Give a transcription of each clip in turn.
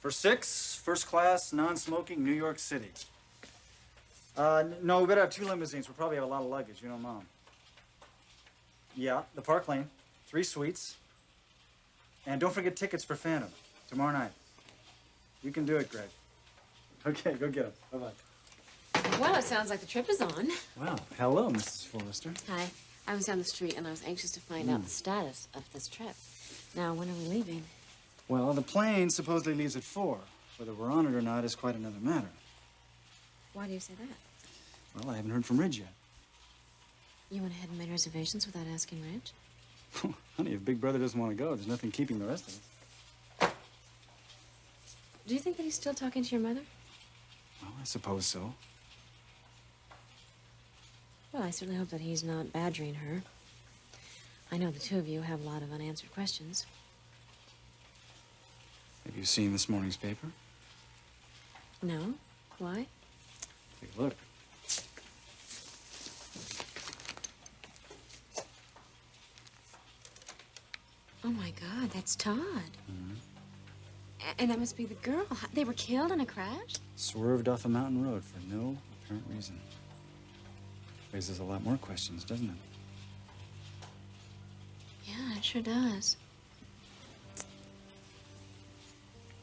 For 6, first class, non-smoking, New York City. No, we better have 2 limousines. We'll probably have a lot of luggage, you know, Mom. Yeah, the Park Lane, 3 suites. And don't forget tickets for Phantom tomorrow night. You can do it, Greg. Okay, go get them. Bye-bye. Well, it sounds like the trip is on. Well, hello, Mrs. Forrester. Hi. I was down the street and I was anxious to find out the status of this trip. Now, when are we leaving? Well, the plane supposedly leaves at 4. Whether we're on it or not is quite another matter. Why do you say that? Well, I haven't heard from Ridge yet. You went ahead and made reservations without asking Ridge? Honey, if Big Brother doesn't want to go, there's nothing keeping the rest of us. Do you think that he's still talking to your mother? Well, I suppose so. Well, I certainly hope that he's not badgering her. I know the 2 of you have a lot of unanswered questions. Have you seen this morning's paper? No? Why? Take a look. Oh, my God, that's Todd. Mm-hmm. And that must be the girl. They were killed in a crash? Swerved off a mountain road for no apparent reason. Raises a lot more questions, doesn't it? Yeah, it sure does.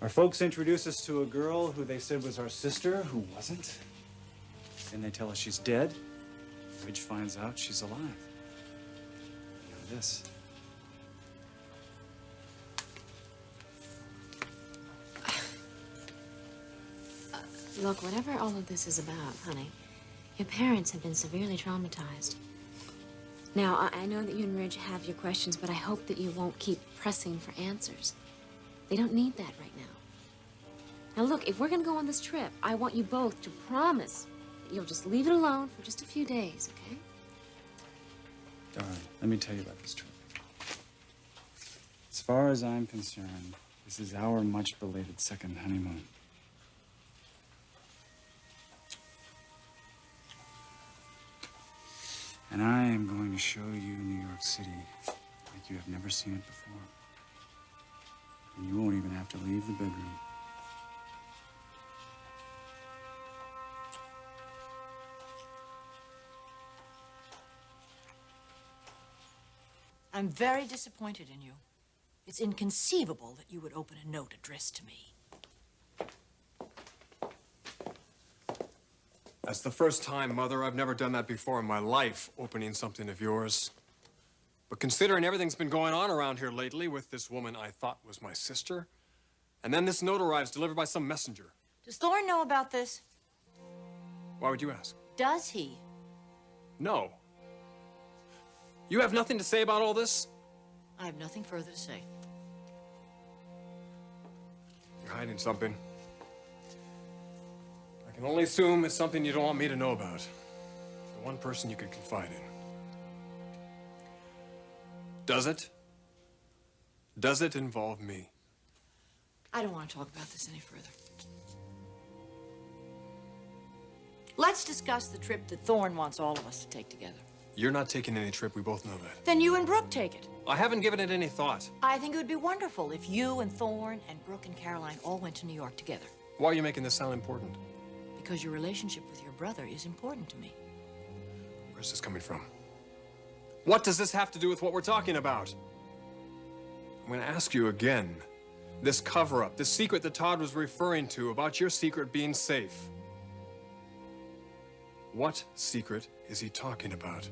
Our folks introduce us to a girl who they said was our sister, who wasn't. Then they tell us she's dead. Ridge finds out she's alive. Now this. Look, whatever all of this is about, honey, your parents have been severely traumatized. Now, I know that you and Ridge have your questions, but I hope that you won't keep pressing for answers. They don't need that right now. Now, look, if we're going to go on this trip, I want you both to promise that you'll just leave it alone for just a few days, okay? Darling, let me tell you about this trip. As far as I'm concerned, this is our much-belated second honeymoon. And I am going to show you New York City like you have never seen it before. And you won't even have to leave the bedroom. I'm very disappointed in you. It's inconceivable that you would open a note addressed to me. That's the first time, Mother. I've never done that before in my life, opening something of yours. But considering everything's been going on around here lately with this woman I thought was my sister, and then this note arrives delivered by some messenger. Does Thorne know about this? Why would you ask? Does he? No. You have nothing to say about all this? I have nothing further to say. You're hiding something. I can only assume it's something you don't want me to know about. The one person you could confide in. Does it? Does it involve me? I don't want to talk about this any further. Let's discuss the trip that Thorne wants all of us to take together. You're not taking any trip, we both know that. Then you and Brooke take it. I haven't given it any thought. I think it would be wonderful if you and Thorne and Brooke and Caroline all went to New York together. Why are you making this sound important? Because your relationship with your brother is important to me. Where's this coming from? What does this have to do with what we're talking about? I'm going to ask you again. This cover-up, the secret that Todd was referring to about your secret being safe. What secret is he talking about?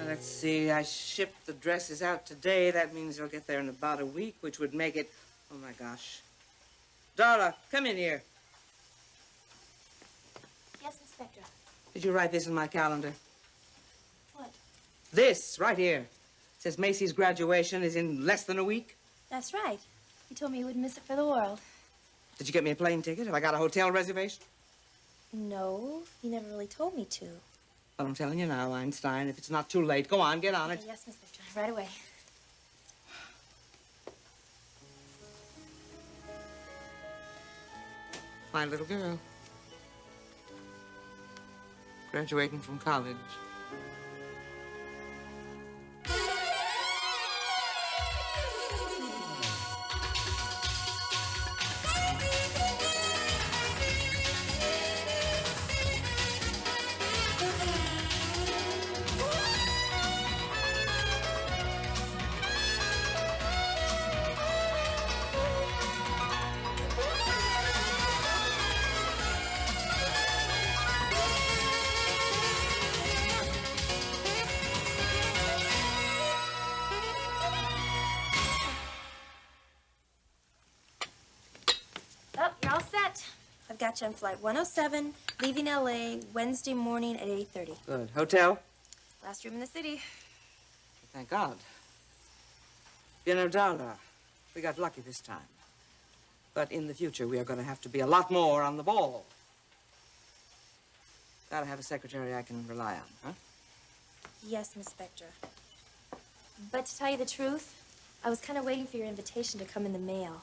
Let's see, I shipped the dresses out today. That means they'll get there in about a week, which would make it... Oh, my gosh. Dara, come in here. Yes, Inspector. Did you write this in my calendar? What? This, right here. It says Macy's graduation is in less than a week. That's right. He told me he wouldn't miss it for the world. Did you get me a plane ticket? Have I got a hotel reservation? No, he never really told me to. Well, I'm telling you now, Einstein, if it's not too late, go on, get on it. Yes, Inspector. Right away. My little girl. Graduating from college. got you on flight 107, leaving L.A. Wednesday morning at 8:30. Good. Hotel? Last room in the city. Thank God. You know, Darla, we got lucky this time. But in the future, we are going to have to be a lot more on the ball. Gotta have a secretary I can rely on, huh? Yes, Miss Spectra. But to tell you the truth, I was kind of waiting for your invitation to come in the mail.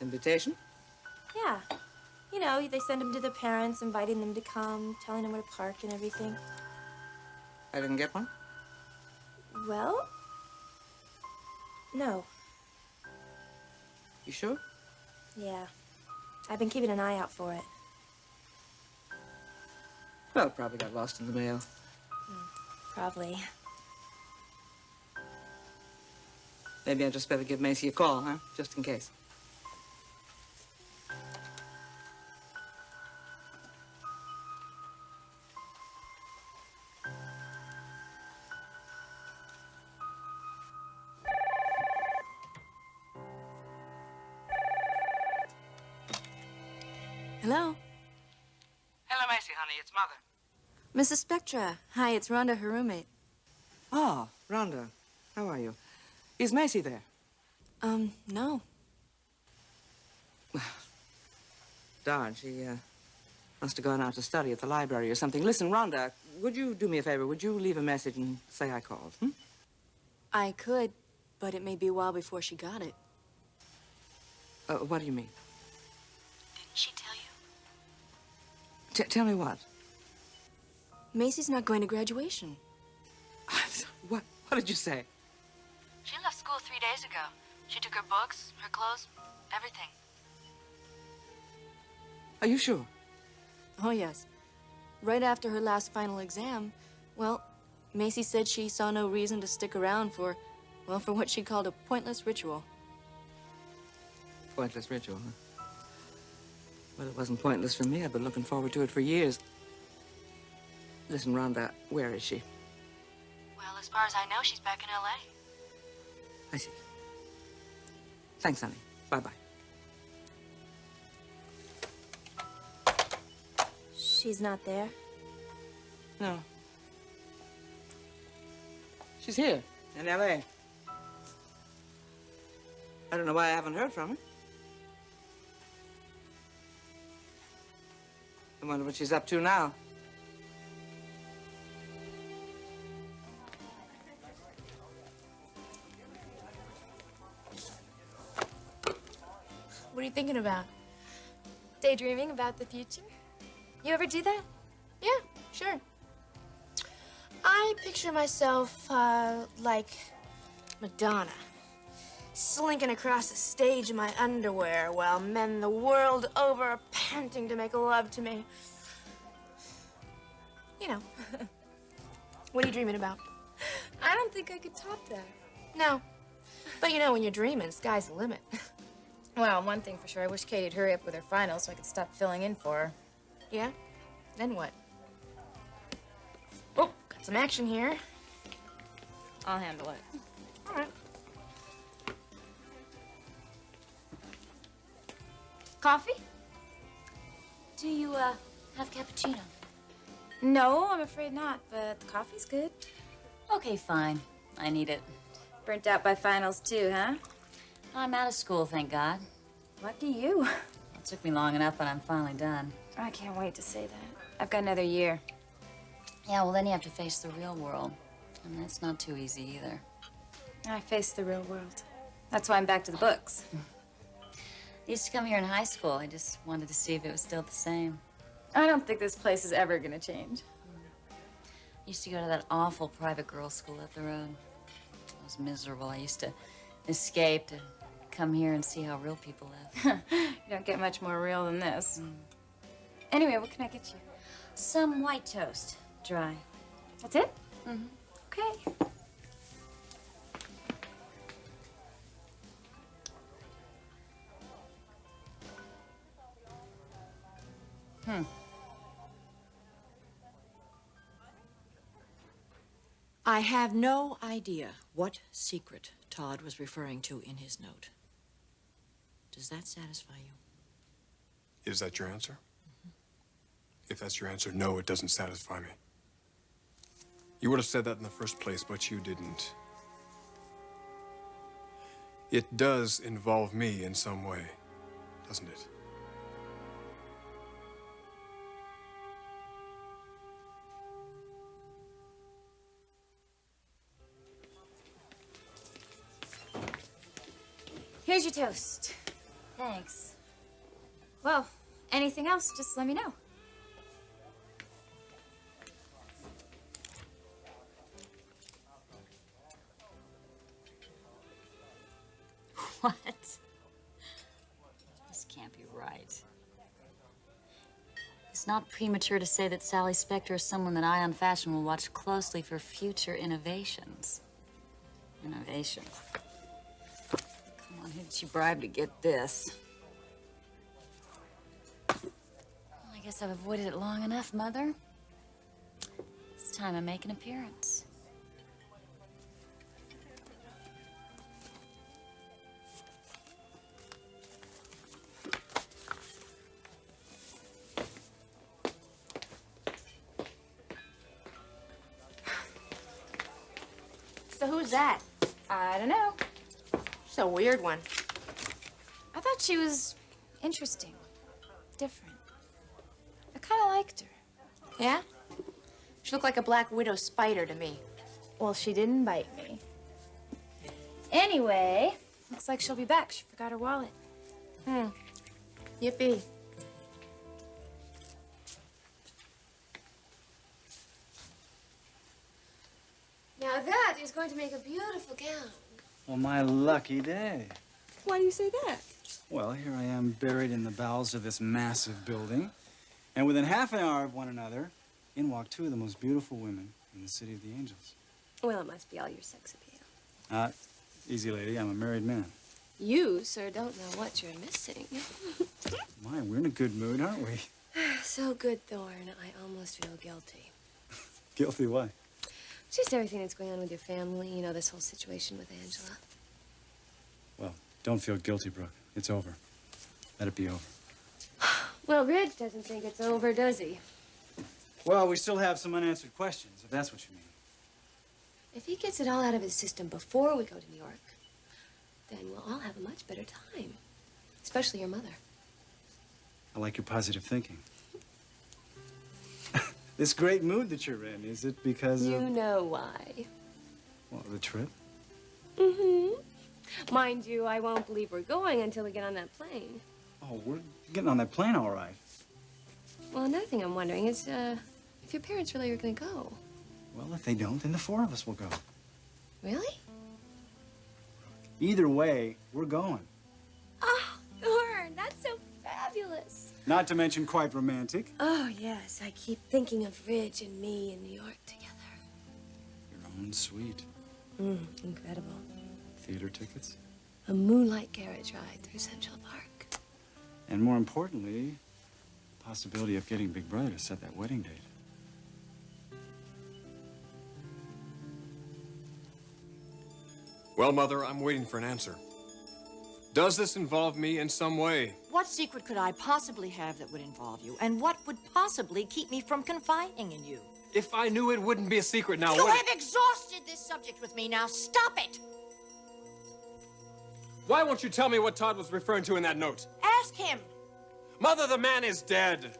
Invitation? Yeah. You know, they send them to their parents, inviting them to come, telling them where to park and everything. I didn't get one? Well, no. You sure? Yeah. I've been keeping an eye out for it. Well, it probably got lost in the mail. Probably. Maybe I just better give Macy a call, huh? Just in case. Hello? Hello, Macy, honey. It's Mother. Mrs. Spectra. Hi, it's Rhonda, her roommate. Ah, Rhonda. How are you? Is Macy there? No. Darn, she must have gone out to study at the library or something. Listen, Rhonda, would you do me a favor? Would you leave a message and say I called? I could, but it may be a while before she got it. What do you mean? Didn't she tell you? Tell me what? Macy's not going to graduation. What did you say? She left school 3 days ago. She took her books, her clothes, everything. Are you sure? Oh, yes. Right after her last final exam, well, Macy said she saw no reason to stick around for what she called a pointless ritual. Pointless ritual, huh? Well, it wasn't pointless for me. I've been looking forward to it for years. Listen, Rhonda, where is she? Well, as far as I know, she's back in L.A. I see. Thanks, honey. Bye-bye. She's not there. No. She's here, in L.A. I don't know why I haven't heard from her. I wonder what she's up to now. What are you thinking about? Daydreaming about the future? You ever do that? Yeah, sure. I picture myself, like Madonna, slinking across the stage in my underwear while men the world over are panting to make love to me. You know. What are you dreaming about? I don't think I could top that. No. But you know, when you're dreaming, sky's the limit. Well, one thing for sure, I wish Katie'd hurry up with her finals so I could stop filling in for her. Yeah? Then what? Oh, got some action here. I'll handle it. All right. Coffee? Do you, have cappuccino? No, I'm afraid not, but the coffee's good. Okay, fine. I need it. Burnt out by finals too, huh? I'm out of school, thank God. Lucky you. It took me long enough, but I'm finally done. I can't wait to say that. I've got another year. Yeah, well, then you have to face the real world. And that's not too easy either. I face the real world. That's why I'm back to the books. I used to come here in high school. I just wanted to see if it was still the same. I don't think this place is ever gonna change. I used to go to that awful private girls' school up the road. It was miserable. I used to escape to come here and see how real people live. You don't get much more real than this. Anyway, what can I get you? Some white toast. Dry. That's it? Mm-hmm. Okay. I have no idea what secret Todd was referring to in his note. Does that satisfy you? Is that your answer? If that's your answer, no, it doesn't satisfy me. You would have said that in the first place, but you didn't. It does involve me in some way, doesn't it? Here's your toast. Thanks. Well, anything else, just let me know. What? This can't be right. It's not premature to say that Sally Spectre is someone that Ion Fashion will watch closely for future innovations. Innovations. Come on, who did she bribe to get this? Well, I guess I've avoided it long enough, Mother. It's time I make an appearance. So who's that? I don't know. She's a weird one. I thought she was interesting, different. I kind of liked her. Yeah? She looked like a black widow spider to me. Well, she didn't bite me. Anyway, looks like she'll be back. She forgot her wallet. Yippee. Now that is going to make a beautiful gown. Well, my lucky day. Why do you say that? Well, here I am buried in the bowels of this massive building. And within half an hour of one another, in walk two of the most beautiful women in the City of the Angels. Well, it must be all your sex appeal. Easy, lady. I'm a married man. You, sir, don't know what you're missing. My, we're in a good mood, aren't we? So good, Thorne. I almost feel guilty. Guilty why? Just everything that's going on with your family, you know, this whole situation with Angela. Well, don't feel guilty, Brooke. It's over. Let it be over. Well, Ridge doesn't think it's over, does he? Well, we still have some unanswered questions, if that's what you mean. If he gets it all out of his system before we go to New York, then we'll all have a much better time. Especially your mother. I like your positive thinking. This great mood that you're in, is it because You of... know why. Well, the trip? Mm-hmm. Mind you, I won't believe we're going until we get on that plane. Oh, we're getting on that plane all right. Well, another thing I'm wondering is, if your parents really are going to go. Well, if they don't, then the four of us will go. Really? Either way, we're going. Oh, Thorne, that's so fabulous. Not to mention quite romantic. Oh, yes. I keep thinking of Ridge and me in New York together. Your own suite. Incredible. Theater tickets. A moonlight carriage ride through Central Park. And more importantly, the possibility of getting Big Brother to set that wedding date. Well, Mother, I'm waiting for an answer. Does this involve me in some way? What secret could I possibly have that would involve you? And what would possibly keep me from confiding in you? If I knew, it wouldn't be a secret now, You would have it? exhausted this subject with me. Now stop it! Why won't you tell me what Todd was referring to in that note? Ask him. Mother, the man is dead.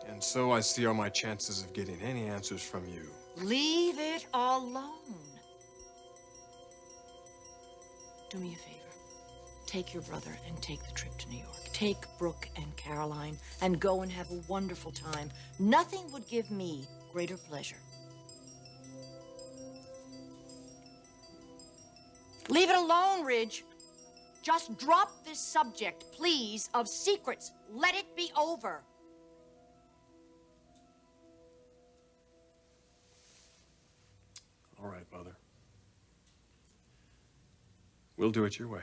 And so I see all my chances of getting any answers from you. Leave it alone. Do me a favor. Take your brother and take the trip to New York. Take Brooke and Caroline and go and have a wonderful time. Nothing would give me greater pleasure. Leave it alone, Ridge. Just drop this subject, please, of secrets. Let it be over. All right, Mother. We'll do it your way.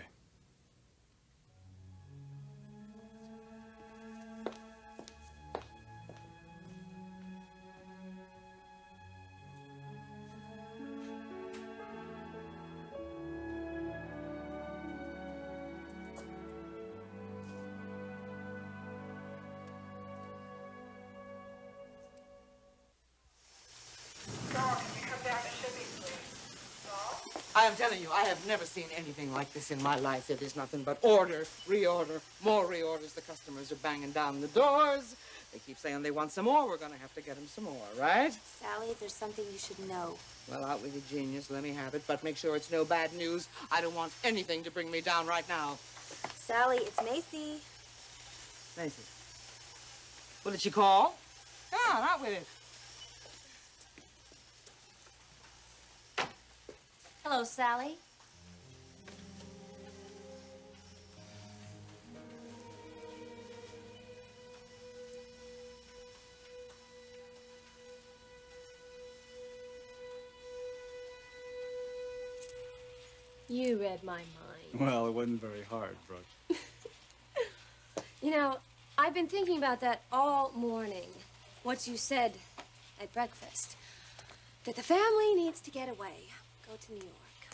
I am telling you, I have never seen anything like this in my life. It is nothing but order, reorder, more reorders. The customers are banging down the doors. They keep saying they want some more. We're going to have to get them some more, right? Sally, there's something you should know. Well, out with your genius. Let me have it. But make sure it's no bad news. I don't want anything to bring me down right now. Sally, it's Macy. Macy. What did she call? Come on, out with it. Hello, Sally. You read my mind. Well, it wasn't very hard, Brooke. You know, I've been thinking about that all morning. What you said at breakfast. That the family needs to get away. Go to New York.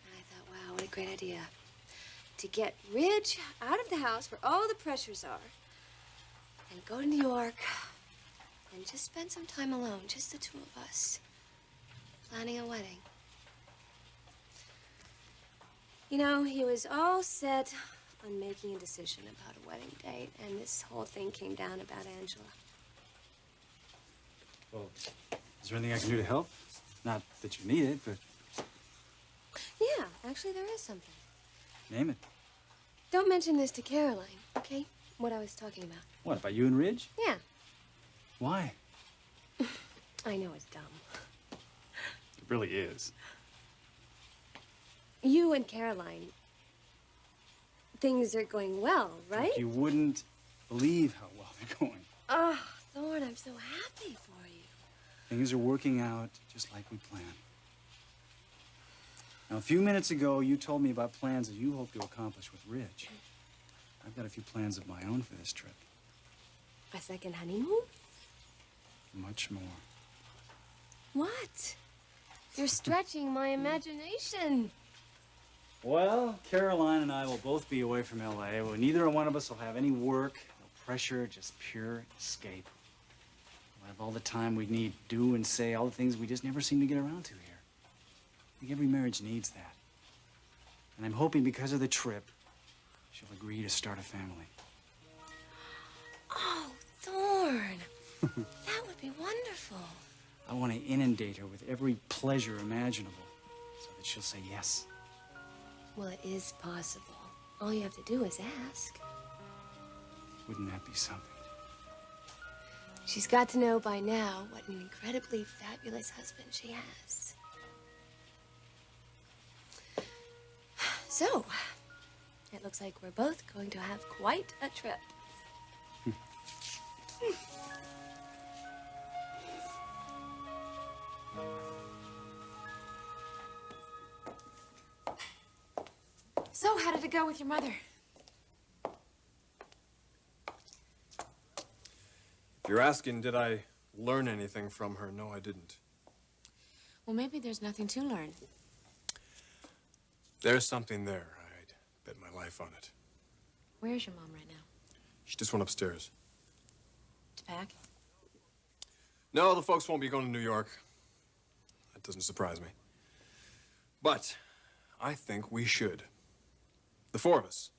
And I thought, wow, what a great idea. To get Ridge out of the house where all the pressures are. And go to New York. And just spend some time alone. Just the two of us. Planning a wedding. You know, he was all set on making a decision about a wedding date, and this whole thing came down about Angela. Well, is there anything I can do to help? Not that you need it, but Yeah, actually, there is something. name it. Don't mention this to Caroline, okay? What I was talking about. What, about you and Ridge? Yeah, Why? I know it's dumb. It really is. You and Caroline, things are going well, right? You wouldn't believe how well they're going. Oh, Thorne, I'm so happy for you. Things are working out just like we planned. Now, a few minutes ago, you told me about plans that you hope to accomplish with Ridge. I've got a few plans of my own for this trip. A second honeymoon? Much more. What? You're stretching my imagination. Well, Caroline and I will both be away from L.A. Well, neither one of us will have any work, no pressure, just pure escape. We'll have all the time we need to do and say all the things we just never seem to get around to here. I think every marriage needs that. And I'm hoping because of the trip, she'll agree to start a family. Oh, Thorne. That would be wonderful. I want to inundate her with every pleasure imaginable so that she'll say yes. Well, it is possible. All you have to do is ask. Wouldn't that be something? She's got to know by now what an incredibly fabulous husband she has. So, it looks like we're both going to have quite a trip. So, how did it go with your mother? If you're asking, did I learn anything from her? No, I didn't. Well, maybe there's nothing to learn. There's something there. I'd bet my life on it. Where's your mom right now? She just went upstairs. To pack? No, the folks won't be going to New York. That doesn't surprise me. But I think we should. The four of us.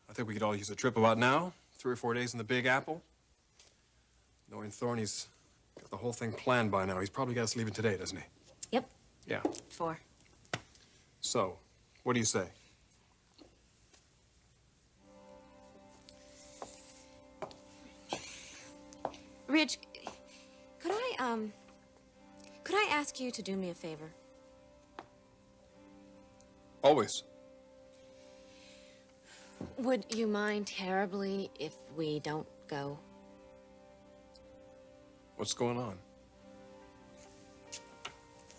I think we could all use a trip about now. 3 or 4 days in the Big Apple. Knowing Thorne, he's got the whole thing planned by now. He's probably got us leaving today, doesn't he? Yep. Yeah. 4. So, what do you say? Ridge, could I ask you to do me a favor? Always. Would you mind terribly if we don't go? What's going on?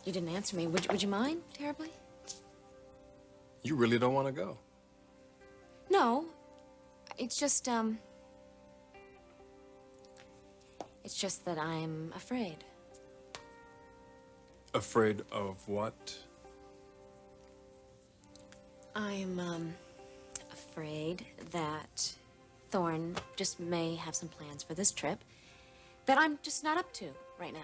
You didn't answer me. Would you mind terribly? You really don't want to go? No. It's just that I'm afraid. Afraid of what? I'm, afraid that Thorne just may have some plans for this trip that I'm just not up to right now.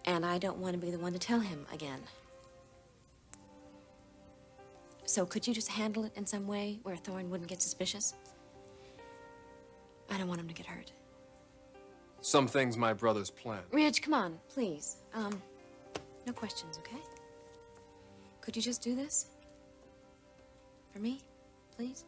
And I don't want to be the one to tell him again. So could you just handle it in some way where Thorne wouldn't get suspicious? I don't want him to get hurt. Some things my brother's plan. Ridge, come on, please. No questions, okay? Could you just do this? For me, please?